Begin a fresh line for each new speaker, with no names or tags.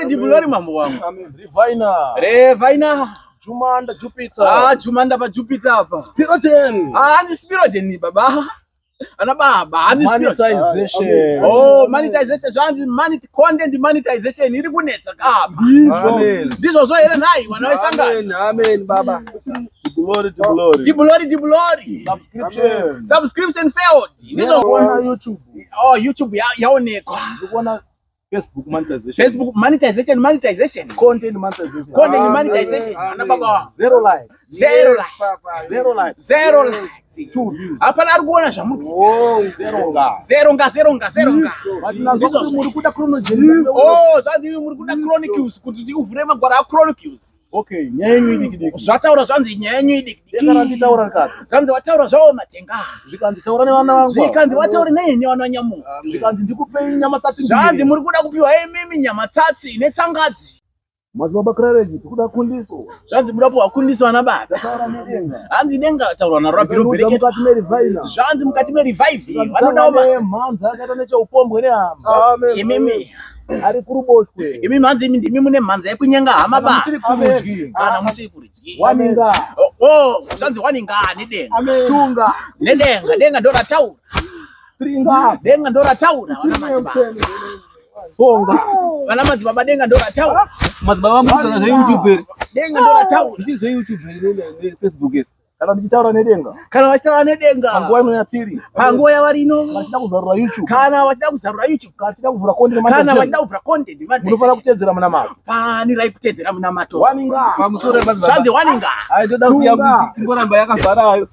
Dibulori mambo wangu.
Amen.
Revaina.
Jumanda Jupiter.
Jumanda pa Jupiter hapa.
Spirogen.
Ni Spirogen baba. Ana baba,
monetization.
Monetization. Zvanzi content monetization iri kunetsa kapa.
Amen.
Ndizo zoyera nayi wanaisanga.
Amen baba.
Dibulori. Subscription failed. Ndizo
kuona YouTube.
YouTube yaonekwa.
Kuona Facebook
monetization.
Content monetization.
Ana baba.
Zero likes. 2 views.
Hapana ari kuona zvamuti. Zero nga.
Ndizo muri kuda Chronicles.
Zvanzi muri kuda Chronicles kuti tikuvhure magwara a Chronicles.
Okay, nyenyu idiki.
Zvataura zvanzi nyenyu idiki.
Nditaura kati.
Zvanzi wataura zvawo matenga.
Zvikanditaura nevana vangu.
Zvikanzi wataura neni wana nyamu.
Zvikanzi ndikupe nyama 30.
Zvanzi muri kuda kupiwa mimi nyama 30 netsangadzi.
Mazibaba Krareji kuda kundiso.
Zvanzi mudapo wakundiso ana baba.
Taura nedenga.
Hanzi denga taura na rabiro bereketa. Zvanzi mukati me revive. Vanodawo
manza akaita necha upombwe nehama.
Amen. Imimi
ari kuruboshwe.
Imimi hanzi ndimi mune manza yekunyenga hama ba. Kana musiri kurudyi.
Waninga.
Zvanzi waninga nedenga.
Tunga.
Nedenga ndora taura.
Tringa.
Denga ndora taura wana madzibaba.
Bonga.
Wana madzibaba denga ndora taura.
Madzibaba mutsa za YouTube.
Denga ndora taura.
Ndizo YouTube ne Facebook. Kana ndichitaura nedenga.
Kana wachitaura nedenga.
Panguwa ino yatiri.
Panguwa yavarino.
Vachida kuzarura YouTube.
Kana vachida kuzarura YouTube.
Vachida kuvhura content
Kana vachida kuvhura content monetization.
Munofana kutedzera muna mato.
Panirai kutedzera muna mato.
Waninga. Pamusoro
Zvanzi waninga.
Aizoda kuya kuti ngoramba yakavharayo.